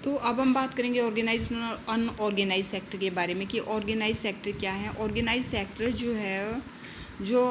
तो अब हम बात करेंगे ऑर्गेनाइज्ड और अनऑर्गेनाइज सेक्टर के बारे में कि ऑर्गेनाइज सेक्टर क्या है। ऑर्गेनाइज सेक्टर जो है जो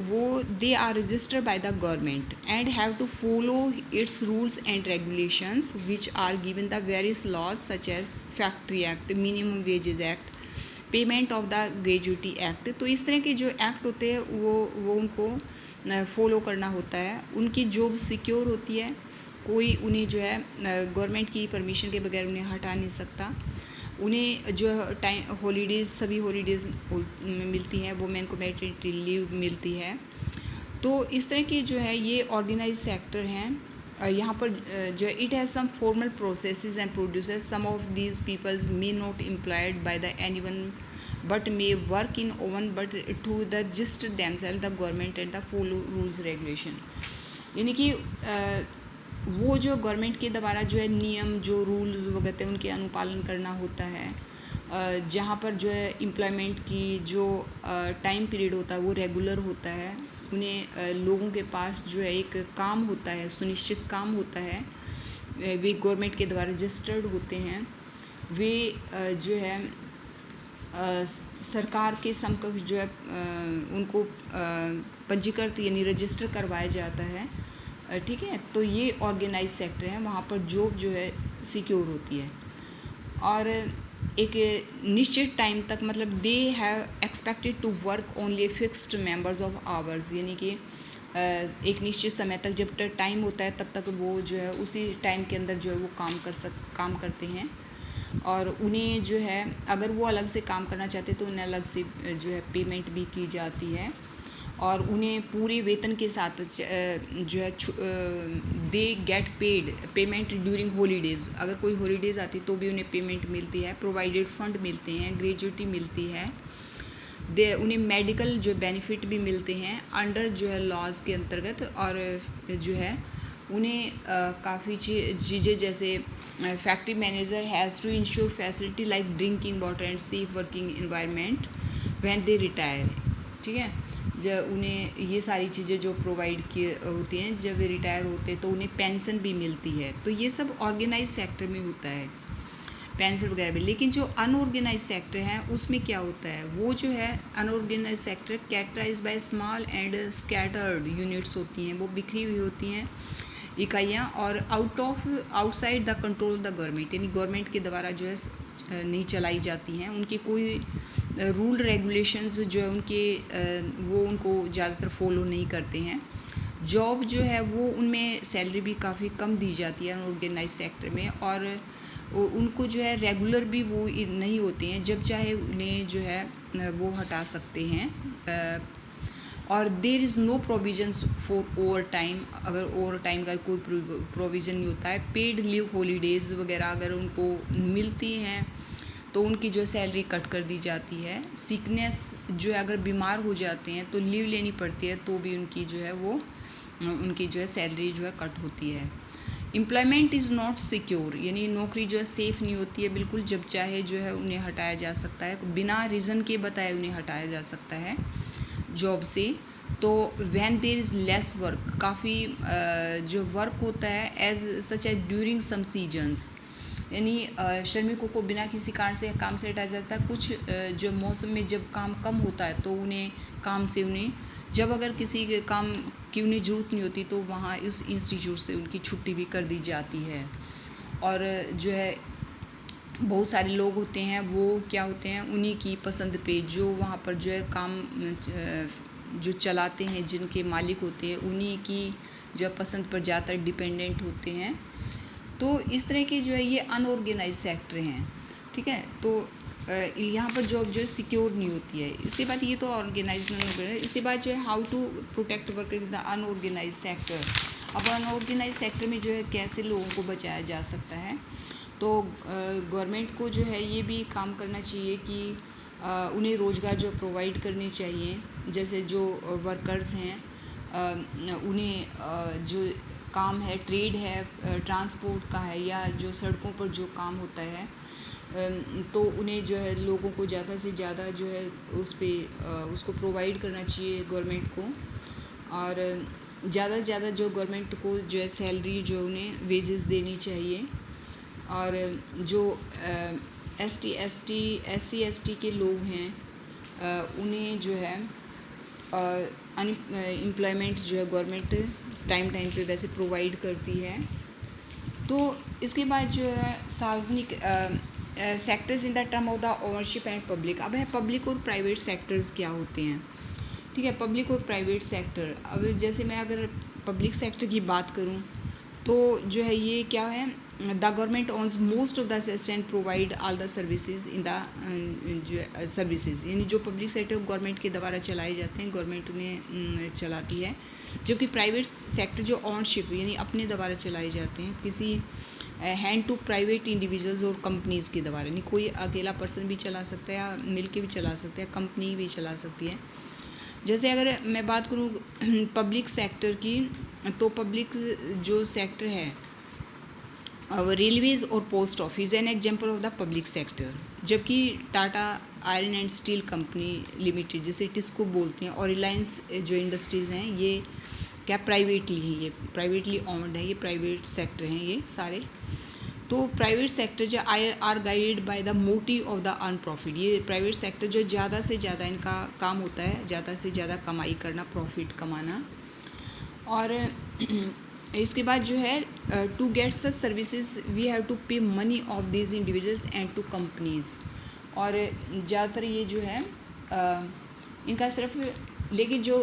वो they are registered by the government and have to follow its rules and regulations which are given the various laws such as factory act, minimum wages act, payment of the gratuity act. तो इस तरह के जो act होते हैं वो उनको follow करना होता है। उनकी जॉब सिक्योर होती है, कोई उन्हें जो है गवर्नमेंट की परमिशन के बगैर उन्हें हटा नहीं सकता। उन्हें जो टाइम हॉलीडेज़, सभी हॉलीडेज़ मिलती हैं, वुमेन को मैटरनिटी लीव मिलती है। तो इस तरह के जो है ये ऑर्गेनाइज सेक्टर हैं। यहाँ पर जो it has some formal processes and producers, some of these peoples may not employed by the anyone but may work in oven but to the just themselves the government and the follow rules regulation। यानी कि वो जो government के द्वारा जो है नियम, जो रूल्स वगैरह उनके अनुपालन करना होता है। जहाँ पर जो है एम्प्लॉयमेंट की जो टाइम पीरियड होता है वो रेगुलर होता है। उन्हें लोगों के पास जो है एक काम होता है, सुनिश्चित काम होता है, वे गवर्नमेंट के द्वारा रजिस्टर्ड होते हैं। वे जो है सरकार के समकक्ष जो है उनको पंजीकृत यानी रजिस्टर करवाया जाता है। ठीक है, तो ये ऑर्गेनाइज सेक्टर है, वहाँ पर जॉब जो है सिक्योर होती है और एक निश्चित टाइम तक, मतलब they have expected to work only fixed members of hours, यानी कि एक निश्चित समय तक जब तक टाइम होता है तब तक वो जो है उसी टाइम के अंदर जो है वो काम करते हैं। और उन्हें जो है अगर वो अलग से काम करना चाहते तो उन्हें अलग से जो है पेमेंट भी की जाती है और उन्हें पूरे वेतन के साथ जो है they get payment during holidays. अगर कोई हॉलीडेज़ आती तो भी उन्हें पेमेंट मिलती है, प्रोवाइडेड फंड मिलते हैं, ग्रेजुएटी मिलती है, उन्हें मेडिकल जो बेनिफिट भी मिलते हैं अंडर जो है लॉज के अंतर्गत। और जो है उन्हें काफ़ी चीज़ें जैसे factory manager has to ensure facility like drinking water and safe working environment when they retire. ठीक है, जब उन्हें ये सारी चीज़ें जो प्रोवाइड की होती हैं, जब वे रिटायर होते हैं तो उन्हें पेंशन भी मिलती है। तो ये सब ऑर्गेनाइज सेक्टर में होता है, पेंशन वगैरह भी। लेकिन जो अनऑर्गेनाइज सेक्टर है उसमें क्या होता है, वो जो है unorganise sector characterise by small and scattered units होती हैं, वो बिखरी हुई होती हैं इकाइयाँ और outside the control the government, यानी गवर्नमेंट के द्वारा जो है नहीं चलाई जाती हैं। उनके कोई रूल रेगुलेशंस जो है वो उनको ज़्यादातर फॉलो नहीं करते हैं। जॉब जो है वो उनमें सैलरी भी काफ़ी कम दी जाती है अनऑर्गेनाइज सेक्टर में और उनको जो है रेगुलर भी वो नहीं होते हैं, जब चाहे उन्हें जो है वो हटा सकते हैं। और there is no provisions for over time, अगर ओवर टाइम का कोई प्रोविज़न नहीं होता है। पेड लीव हॉलीडेज़ वगैरह अगर उनको मिलती हैं तो उनकी जो सैलरी कट कर दी जाती है। सिकनेस जो है अगर बीमार हो जाते हैं तो लीव लेनी पड़ती है, तो भी उनकी जो है वो उनकी जो है सैलरी जो है कट होती है। एम्प्लॉयमेंट इज़ नॉट सिक्योर, यानी नौकरी जो है सेफ़ नहीं होती है बिल्कुल, जब चाहे जो है उन्हें हटाया जा सकता है, बिना रीज़न के बताए उन्हें हटाया जा सकता है जॉब से। तो when there is less work, काफ़ी जो वर्क होता है as such as during some seasons, यानी श्रमिकों को बिना किसी कारण से काम से हटाया जाता है। कुछ जो मौसम में जब काम कम होता है तो उन्हें जब अगर किसी के काम की उन्हें ज़रूरत नहीं होती तो वहाँ उस इंस्टीट्यूट से उनकी छुट्टी भी कर दी जाती है। और जो है बहुत सारे लोग होते हैं वो क्या होते हैं, उन्हीं की पसंद पे जो वहाँ पर जो है काम जो चलाते हैं, जिनके मालिक होते हैं, उन्हीं की जो पसंद पर ज़्यादातर डिपेंडेंट होते हैं। तो इस तरह के जो है ये अनऑर्गेनाइज सेक्टर हैं। ठीक है, तो यहाँ पर जॉब जो है सिक्योर नहीं होती है। इसके बाद ये तो ऑर्गेनाइज है। इसके बाद जो है how to protect workers the unorganise sector. अब अनऑर्गेनाइज सेक्टर में जो है कैसे लोगों को बचाया जा सकता है, तो गवर्नमेंट को जो है ये भी काम करना चाहिए कि उन्हें रोज़गार जो प्रोवाइड करने चाहिए। जैसे जो वर्कर्स हैं उन्हें जो काम है, ट्रेड है, ट्रांसपोर्ट का है या जो सड़कों पर जो काम होता है, तो उन्हें जो है लोगों को ज़्यादा से ज़्यादा जो है उसको प्रोवाइड करना चाहिए गवर्नमेंट को। और ज़्यादा से ज़्यादा जो गवर्नमेंट को जो है सैलरी जो उन्हें वेजेस देनी चाहिए। और जो SC ST के लोग हैं उन्हें जो है अनएम्प्लॉयमेंट जो है गवर्नमेंट टाइम पे वैसे प्रोवाइड करती है। तो इसके बाद जो है सार्वजनिक sectors in the term of the ownership and public. अब है पब्लिक और प्राइवेट सेक्टर्स क्या होते हैं, ठीक है। पब्लिक और प्राइवेट सेक्टर, अब जैसे मैं अगर पब्लिक सेक्टर की बात करूं तो जो है ये क्या है, the government owns most of the assets and provide all the services in the जो सर्विसेज, यानी जो पब्लिक सेक्टर गवर्नमेंट के द्वारा चलाए जाते हैं, गवर्नमेंट उन्हें चलाती है। जबकि प्राइवेट सेक्टर जो ओनशिप यानी अपने द्वारा चलाए जाते हैं किसी हैंड टू प्राइवेट इंडिविजुअल्स और कंपनीज़ के द्वारा, नहीं कोई अकेला पर्सन भी चला सकता है या मिल के भी चला सकता है, कंपनी भी चला सकती है। जैसे अगर मैं बात करूँ पब्लिक सेक्टर की, तो पब्लिक जो सेक्टर है रेलवेज़ और post office an example of the public sector. जबकि Tata iron and steel company limited, जिसे टिस्को बोलते हैं, और रिलायंस जो इंडस्ट्रीज़ हैं ये क्या प्राइवेटली है, ये प्राइवेटली ओन्ड है, ये प्राइवेट सेक्टर हैं ये सारे। तो प्राइवेट सेक्टर जो are guided by the motive of the earn profit, ये प्राइवेट सेक्टर जो ज़्यादा से ज़्यादा इनका काम होता है ज़्यादा से ज़्यादा कमाई करना, प्रॉफिट कमाना। और इसके बाद जो है to get such services we have to pay money of these individuals and to companies. और ज़्यादातर ये जो है इनका सिर्फ, लेकिन जो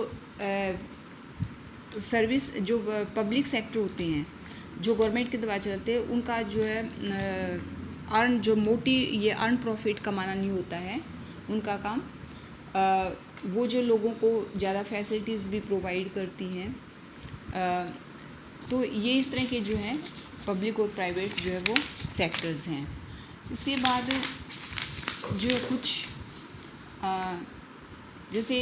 सर्विस जो पब्लिक सेक्टर होते हैं जो गवर्नमेंट के द्वारा चलते हैं, उनका जो है अर्न जो ये अर्न प्रॉफिट कमाना नहीं होता है उनका काम। वो जो लोगों को ज़्यादा फैसिलिटीज़ भी प्रोवाइड करती हैं। तो ये इस तरह के जो हैं पब्लिक और प्राइवेट जो है वो सेक्टर्स हैं। इसके बाद जो कुछ जैसे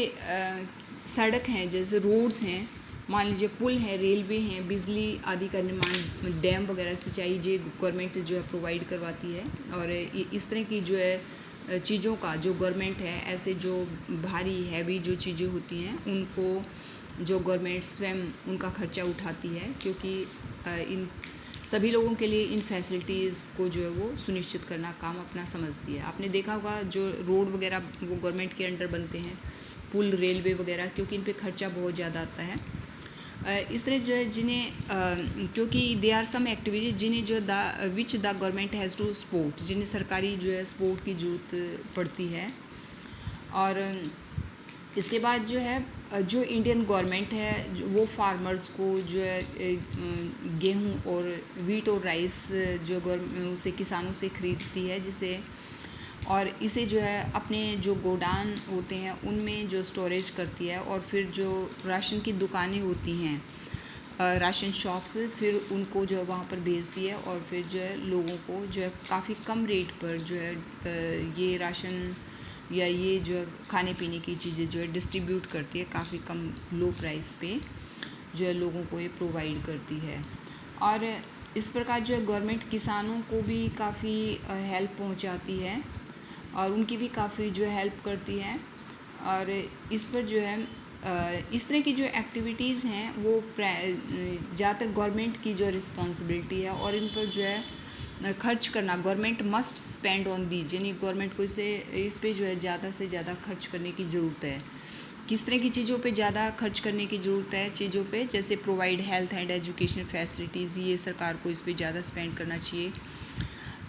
सड़क हैं, जैसे रोड्स हैं, मान लीजिए पुल है, रेलवे हैं, बिजली आदि का निर्माण, डैम वगैरह सिंचाई जो गवर्नमेंट जो है प्रोवाइड करवाती है। और इस तरह की जो है चीज़ों का जो गवर्नमेंट है, ऐसे जो भारी हैवी जो चीज़ें होती हैं उनको जो गवर्नमेंट स्वयं उनका खर्चा उठाती है, क्योंकि इन सभी लोगों के लिए इन फैसिलिटीज़ को जो है वो सुनिश्चित करना काम अपना समझती है। आपने देखा होगा जो रोड वगैरह वो गवर्नमेंट के अंडर बनते हैं, पुल, रेलवे वगैरह, क्योंकि इन पे खर्चा बहुत ज़्यादा आता है। इस तरह जो है जिन्हें, क्योंकि दे आर सम एक्टिविटीज जिन्हें जो which the government has to support, जिन्हें सरकारी जो है सपोर्ट की ज़रूरत पड़ती है। और इसके बाद जो है जो इंडियन गवर्नमेंट है वो फार्मर्स को जो है गेहूं और वीट और राइस जो उसे किसानों से ख़रीदती है, जिसे और इसे जो है अपने जो गोडान होते हैं उनमें जो स्टोरेज करती है, और फिर जो राशन की दुकानें होती हैं राशन शॉप्स, फिर उनको जो है वहाँ पर भेजती है, और फिर जो है लोगों को जो है काफ़ी कम रेट पर जो है ये राशन या ये जो है खाने पीने की चीज़ें जो है डिस्ट्रीब्यूट करती है, काफ़ी कम लो प्राइस पे जो है लोगों को ये प्रोवाइड करती है। और इस प्रकार जो है गवर्नमेंट किसानों को भी काफ़ी हेल्प पहुंचाती है और उनकी भी काफ़ी जो है हेल्प करती है। और इस पर जो है इस तरह की जो एक्टिविटीज़ हैं वो ज़्यादातर गवर्नमेंट की जो रिस्पॉन्सिबिलिटी है, और इन पर जो है खर्च करना government must spend on these, यानी गवर्नमेंट को इस पे जो है ज़्यादा से ज़्यादा खर्च करने की ज़रूरत है। किस तरह की चीज़ों पे ज़्यादा खर्च करने की ज़रूरत है, चीज़ों पे जैसे provide health and education facilities, ये सरकार को इस पे ज़्यादा स्पेंड करना चाहिए।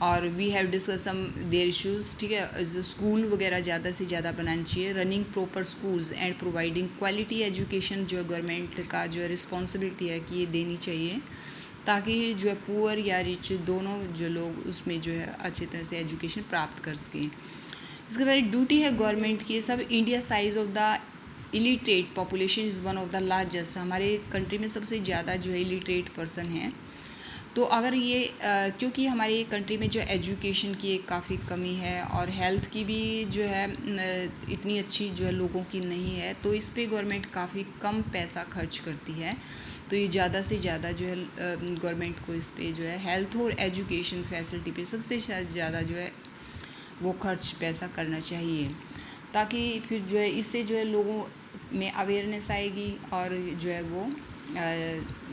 और we have discuss some their issues, ठीक है, स्कूल वगैरह ज़्यादा से ज़्यादा बनानी चाहिए, running proper schools and providing quality education जो गवर्नमेंट का जो है रिस्पॉन्सिबिलिटी है कि ये देनी चाहिए, ताकि जो है पुअर या रिच दोनों जो लोग उसमें जो है अच्छी तरह से एजुकेशन प्राप्त कर सकें। इसके बाद ड्यूटी है गवर्नमेंट की, सब India size of the illiterate population is one of the largest, हमारे कंट्री में सबसे ज़्यादा जो है इलिटरेट पर्सन हैं। तो अगर ये क्योंकि हमारी कंट्री में जो एजुकेशन की एक काफ़ी कमी है और हेल्थ की भी जो है इतनी अच्छी जो है लोगों की नहीं है, तो इस पे गवर्नमेंट काफ़ी कम पैसा खर्च करती है। तो ये ज़्यादा से ज़्यादा जो है गवर्नमेंट को इस पे जो है हेल्थ और एजुकेशन फैसिलिटी पे सबसे ज़्यादा जो है वो खर्च पैसा करना चाहिए, ताकि फिर जो है इससे जो है लोगों में अवेयरनेस आएगी और जो है वो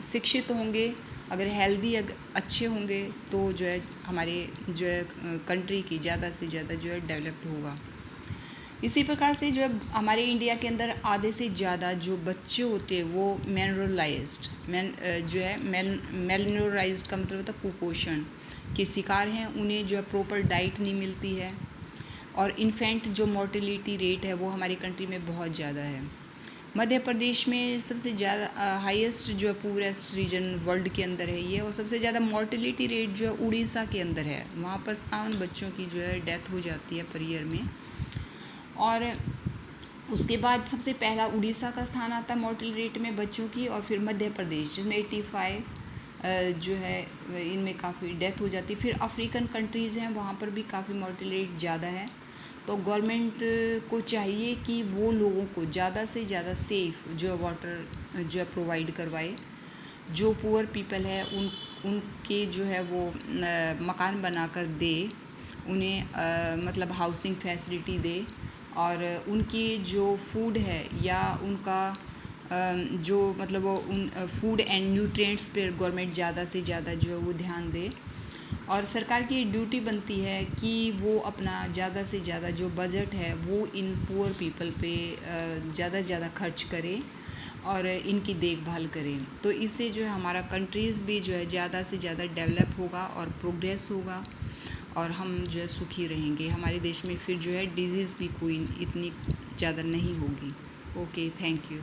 शिक्षित होंगे अगर हेल्दी अच्छे होंगे तो जो है हमारे जो है कंट्री की ज़्यादा से ज़्यादा जो है डेवलप्ड होगा। इसी प्रकार से जो है हमारे इंडिया के अंदर आधे से ज़्यादा जो बच्चे होते हैं वो मेलनोराइज्ड का मतलब होता है कुपोषण के शिकार हैं। उन्हें जो है प्रॉपर डाइट नहीं मिलती है और इन्फेंट जो मोर्टेलिटी रेट है वो हमारी कंट्री में बहुत ज़्यादा है। मध्य प्रदेश में सबसे ज़्यादा हाईएस्ट जो है पूरेस्ट रीजन वर्ल्ड के अंदर है ये, और सबसे ज़्यादा मोर्टेलिटी रेट जो है उड़ीसा के अंदर है। वहाँ पर 57 बच्चों की जो है डेथ हो जाती है पर ईयर में। और उसके बाद सबसे पहला उड़ीसा का स्थान आता है मोर्टेलिटी रेट में बच्चों की, और फिर मध्य प्रदेश जिसमें 85 जो है इनमें काफ़ी डेथ हो जाती है। फिर अफ्रीकन कंट्रीज़ हैं वहाँ पर भी काफ़ी मोर्टेलिटी रेट ज़्यादा है। तो गवर्नमेंट को चाहिए कि वो लोगों को ज़्यादा से ज़्यादा सेफ़ जो वाटर जो है प्रोवाइड करवाए। जो पुअर पीपल है उनके जो है वो मकान बनाकर दे, उन्हें मतलब हाउसिंग फैसिलिटी दे, और उनकी जो फूड है या उनका जो मतलब वो उन फूड एंड न्यूट्रिएंट्स पर गवर्नमेंट ज़्यादा से ज़्यादा जो है वो ध्यान दे। और सरकार की ड्यूटी बनती है कि वो अपना ज़्यादा से ज़्यादा जो बजट है वो इन पुअर पीपल पे ज़्यादा से ज़्यादा खर्च करे और इनकी देखभाल करें। तो इससे जो है हमारा कंट्रीज़ भी जो है ज़्यादा से ज़्यादा डेवलप होगा और प्रोग्रेस होगा, और हम जो है सुखी रहेंगे। हमारे देश में फिर जो है डिजीज़ भी कोई इतनी ज़्यादा नहीं होगी। Okay, thank you.